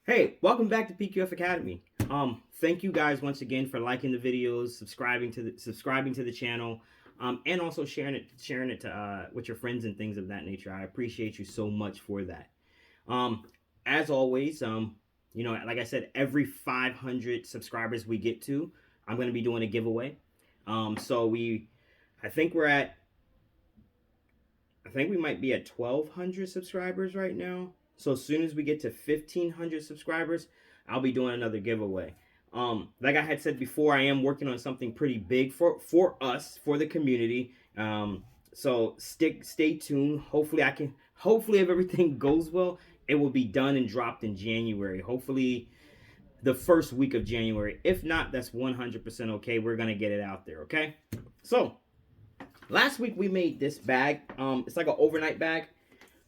Hey, welcome back to PQF Academy. Thank you guys once again for liking the videos, subscribing to the channel, and also sharing it to with your friends and things of that nature. I appreciate you so much for that. Um, as always, like I said, every 500 subscribers we get to, I'm going to be doing a giveaway. I think I think we might be at 1,200 subscribers right now. So as soon as we get to 1,500 subscribers, I'll be doing another giveaway. Like I had said before, I am working on something pretty big for us, for the community. So stay tuned. Hopefully if everything goes well, it will be done and dropped in January. Hopefully the first week of January. If not, that's 100% okay. We're gonna get it out there. Okay. So last week we made this bag. It's like an overnight bag.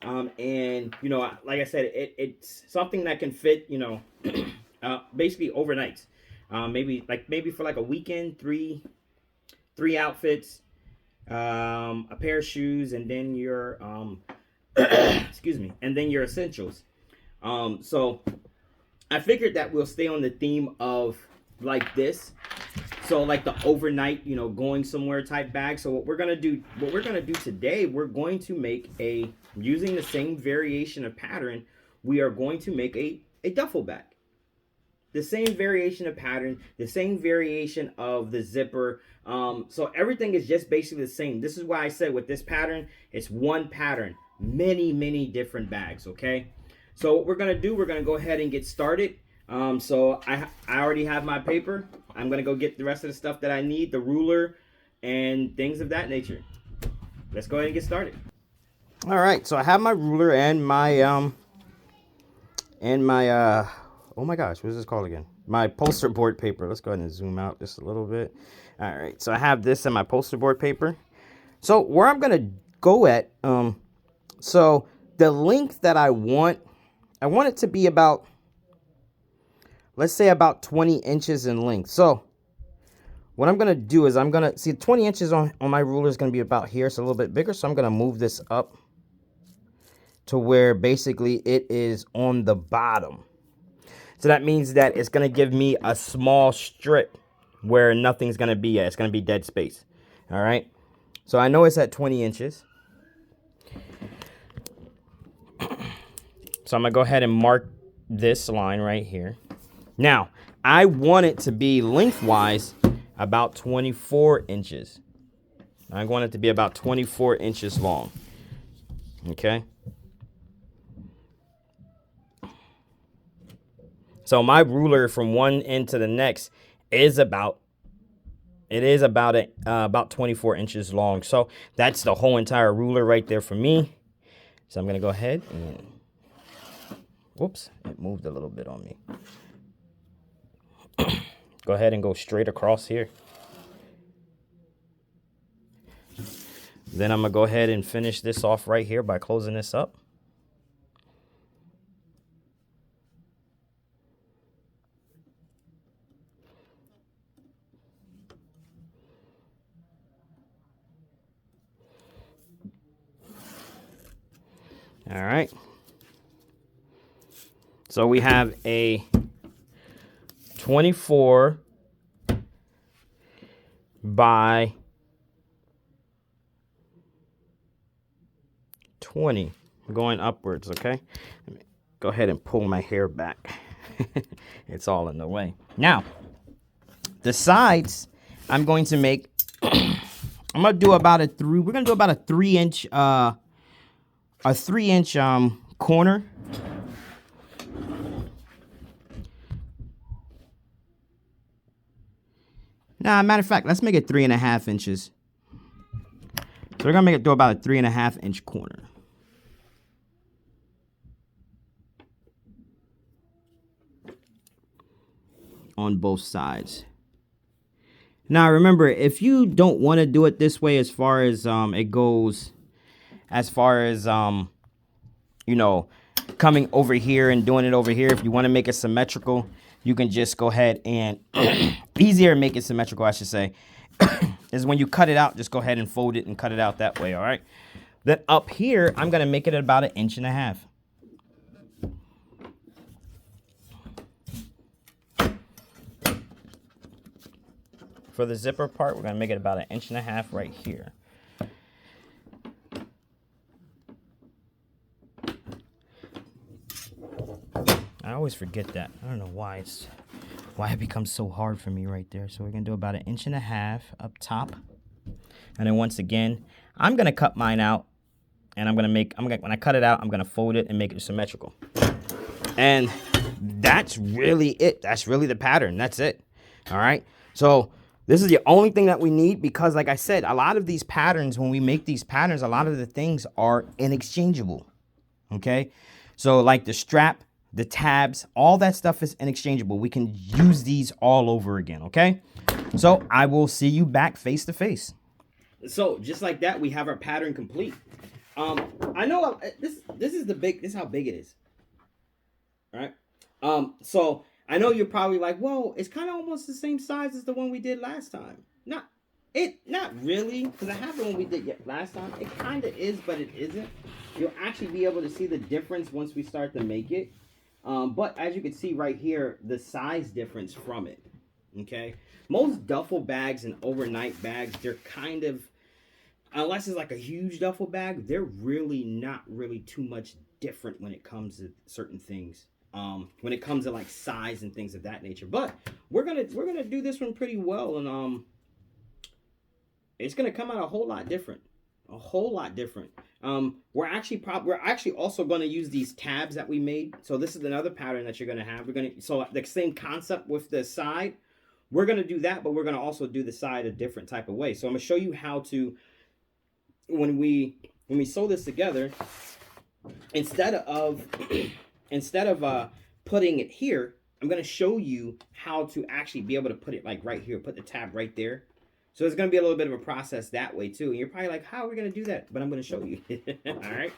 And like I said, it's something that can fit, basically overnight. Maybe for like a weekend, three outfits, a pair of shoes, and then your excuse me, and then your essentials. So I figured that we'll stay on the theme of like this. So like the overnight, going somewhere type bag. So what we're gonna do today, we're going to make using the same variation of pattern, we are going to make a duffel bag. The same variation of pattern, the same variation of the zipper. So everything is just basically the same. This is why I said with this pattern, it's one pattern, many different bags. Okay. So what we're gonna do, we're gonna go ahead and get started. So I already have my paper. I'm gonna go get the rest of the stuff that I need, the ruler and things of that nature. Let's go ahead and get started. All right, so I have my ruler and my oh my gosh, what is this called again? My poster board paper. Let's go ahead and zoom out just a little bit. All right, so I have this in my poster board paper. So where I'm gonna go at, so the length that I want it to be about, let's say about 20 inches in length. So what I'm gonna do is I'm gonna see 20 inches on my ruler is gonna be about here. It's a little bit bigger, so I'm gonna move this up to where basically it is on the bottom. So that means that it's gonna give me a small strip where nothing's gonna be at. It's gonna be dead space. All right. So I know it's at 20 inches. So I'm gonna go ahead and mark this line right here. Now, I want it to be lengthwise about 24 inches. I want it to be about 24 inches long. Okay. So my ruler from one end to the next is about 24 inches long. So that's the whole entire ruler right there for me. So I'm gonna go ahead and, whoops, it moved a little bit on me. Go ahead and go straight across here. Then I'm gonna go ahead and finish this off right here by closing this up. All right. So we have a 24 by 20 going upwards. Okay. Let me go ahead and pull my hair back. It's all in the way. Now, the sides, I'm going to make, we're going to do about a 3-inch, corner. Nah, matter of fact, let's make it 3.5 inches. So we're gonna do about a 3.5-inch corner. On both sides. Now remember, if you don't want to do it this way, as far as it goes, as far as coming over here and doing it over here, if you want to make it symmetrical, you can just go ahead and easier make it symmetrical, I should say, is when you cut it out, just go ahead and fold it and cut it out that way. All right. Then up here, I'm gonna make it about 1.5 inches. for the zipper part, we're going to make it about 1.5 inches right here. I always forget that. I don't know why it becomes so hard for me right there. So we're going to do about 1.5 inches up top. And then once again, I'm going to cut mine out, and when I cut it out, I'm going to fold it and make it symmetrical. And that's really it. That's really the pattern. That's it. All right. So this is the only thing that we need, because like I said, a lot of these patterns, when we make these patterns, a lot of the things are inexchangeable. Okay. So like the strap, the tabs, all that stuff is inexchangeable. We can use these all over again. Okay. So I will see you back face to face. So just like that, we have our pattern complete. I know this is how big it is. All right. So I know you're probably like, well, it's kind of almost the same size as the one we did last time. Not really, because I have the one we did last time. It kind of is, but it isn't. You'll actually be able to see the difference once we start to make it. But as you can see right here, the size difference from it. Okay. Most duffel bags and overnight bags, they're kind of, unless it's like a huge duffel bag, they're really not really too much different when it comes to certain things. When it comes to like size and things of that nature. But we're gonna do this one pretty well, and it's gonna come out a whole lot different. A whole lot different. We're actually also gonna use these tabs that we made. So this is another pattern that you're gonna have. So the same concept with the side. We're gonna do that, but we're gonna also do the side a different type of way. So I'm gonna show you how to, when we sew this together, instead of putting it here, I'm going to show you how to actually be able to put it like right here, put the tab right there. So it's going to be a little bit of a process that way too. And you're probably like, how are we going to do that? But I'm going to show you. All right.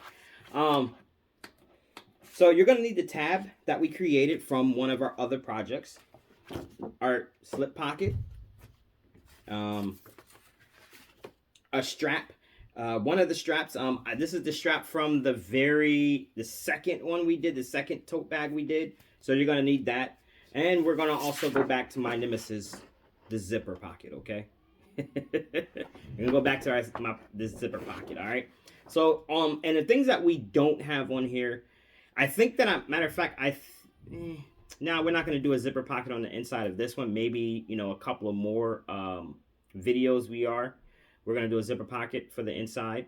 So you're going to need the tab that we created from one of our other projects, our slip pocket, a strap. One of the straps, this is the strap from the second one we did, the second tote bag we did. So you're going to need that. And we're going to also go back to my nemesis, the zipper pocket, okay? We're going to go back to this zipper pocket, all right? So, and the things that we don't have on here, I think that, matter of fact, now we're not going to do a zipper pocket on the inside of this one. Maybe, a couple of more videos We're going to do a zipper pocket for the inside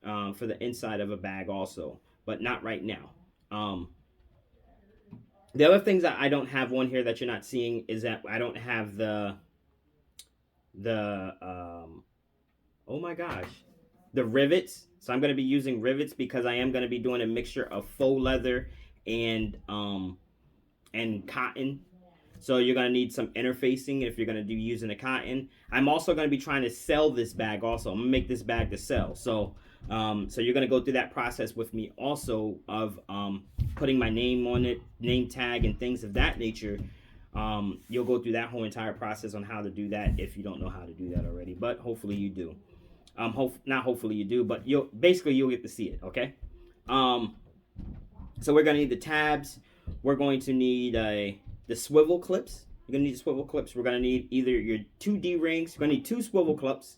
of a bag also, but not right now. The other things that I don't have on here that you're not seeing is that I don't have the rivets. So I'm going to be using rivets because I am going to be doing a mixture of faux leather and cotton. So you're going to need some interfacing if you're going to be using the cotton. I'm also going to be trying to sell this bag also. I'm going to make this bag to sell. So you're going to go through that process with me also of putting my name on it, name tag and things of that nature. You'll go through that whole entire process on how to do that if you don't know how to do that already. But hopefully you do. Not hopefully you do, but you'll get to see it, okay? So we're going to need the tabs. We're going to need the swivel clips. You're going to need the swivel clips. We're going to need either your 2 D-rings. You're going to need 2 swivel clips.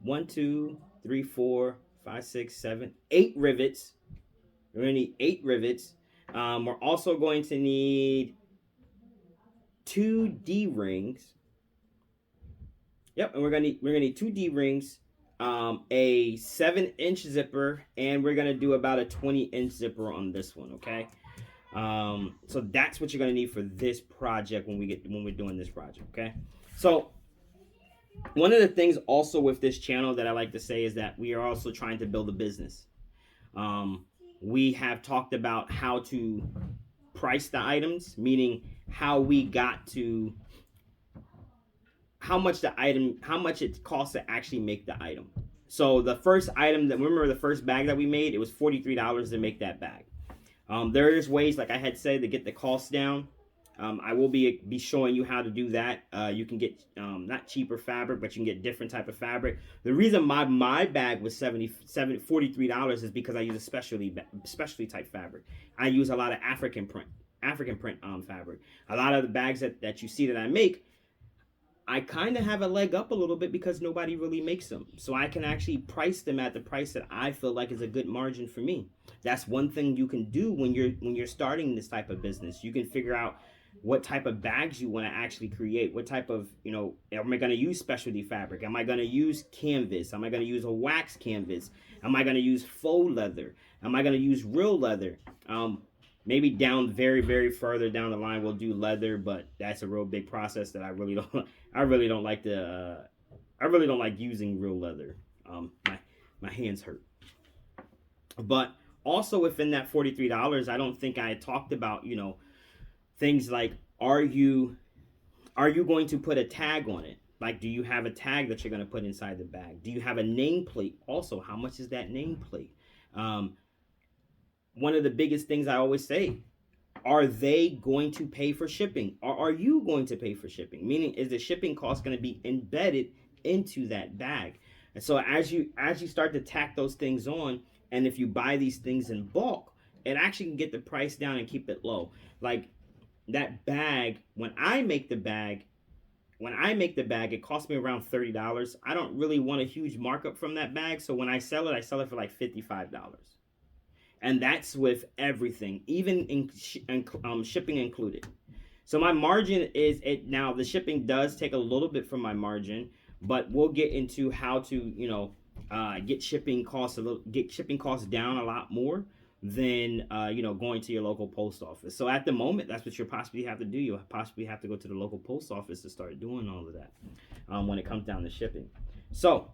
1, 2, 3, 4, 5, 6, 7, 8 rivets. We're going to need 8 rivets. We're also going to need 2 D-rings. Yep, and we're gonna need 2 D-rings, a 7-inch zipper, and we're gonna do about a 20-inch zipper on this one, okay? So that's what you're gonna need for this project when we're doing this project, okay? So one of the things also with this channel that I like to say is that we are also trying to build a business. We have talked about how to price the items, meaning how we got to how much it costs to actually make the item. So the first item remember the first bag that we made, it was $43 to make that bag. There is ways, like I had said, to get the cost down. I will be showing you how to do that. You can get not cheaper fabric, but you can get different type of fabric. The reason my bag was $43 is because I use a specialty type fabric. I use a lot of African print. African print fabric. A lot of the bags that you see that I make, I kind of have a leg up a little bit because nobody really makes them. So I can actually price them at the price that I feel like is a good margin for me. That's one thing you can do when you're starting this type of business. You can figure out what type of bags you want to actually create. What type of, am I going to use specialty fabric? Am I going to use canvas? Am I going to use a wax canvas? Am I going to use faux leather? Am I going to use real leather? Maybe down very, very further down the line we'll do leather, but that's a real big process that I really don't like to I really don't like using real leather. My hands hurt. But also within that $43, I don't think I talked about, things like, are you going to put a tag on it? Like, do you have a tag that you're going to put inside the bag? Do you have a nameplate? Also, how much is that nameplate? One of the biggest things I always say, are they going to pay for shipping? Or are you going to pay for shipping? Meaning, is the shipping cost going to be embedded into that bag? And so as you start to tack those things on, and if you buy these things in bulk, it actually can get the price down and keep it low. Like that bag, when I make the bag, it costs me around $30. I don't really want a huge markup from that bag. So when I sell it for like $55. And that's with everything, even in shipping included. So my margin is it now. The shipping does take a little bit from my margin, but we'll get into how to get shipping costs down a lot more than going to your local post office. So at the moment, that's what you possibly have to do. You'll possibly have to go to the local post office to start doing all of that when it comes down to shipping. So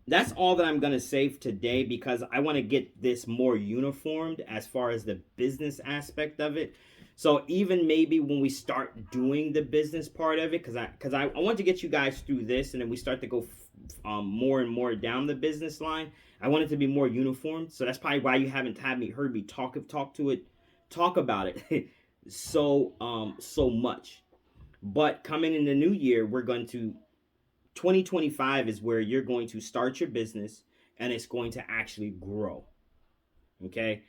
that's all that I'm going to say today, because I want to get this more uniformed as far as the business aspect of it. So even maybe when we start doing the business part of it, because I want to get you guys through this, and then we start to go more and more down the business line. I want it to be more uniform. So that's probably why you haven't heard me talk about it so much. But coming in the new year, 2025 is where you're going to start your business, and it's going to actually grow. Okay.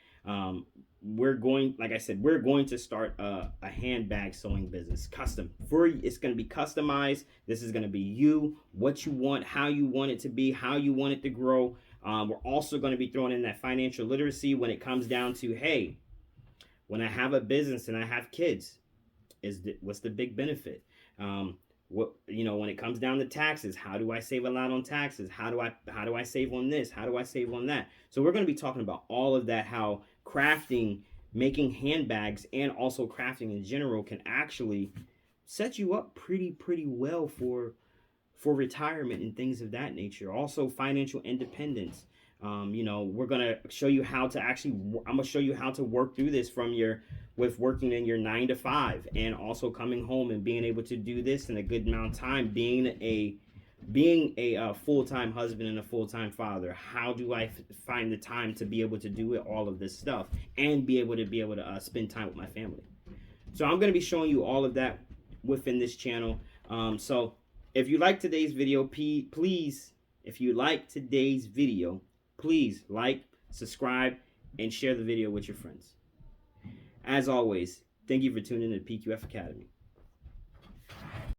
We're going to start a handbag sewing business, custom. It's going to be customized. This is going to be you, what you want, how you want it to be, how you want it to grow. We're also going to be throwing in that financial literacy when it comes down to, hey, when I have a business and I have kids, what's the big benefit? When it comes down to taxes, how do I save a lot on taxes? How do I save on this? How do I save on that? So we're going to be talking about all of that, how crafting, making handbags, and also crafting in general can actually set you up pretty well for retirement and things of that nature. Also financial independence. We're going to show you how to I'm going to show you how to work through this with working in your 9 to 5, and also coming home and being able to do this in a good amount of time, being a full-time husband and a full-time father. How do I find the time to be able to do all of this stuff and be able to spend time with my family? So I'm going to be showing you all of that within this channel. So if you like today's video, please like, subscribe, and share the video with your friends. As always, thank you for tuning in to PQF Academy.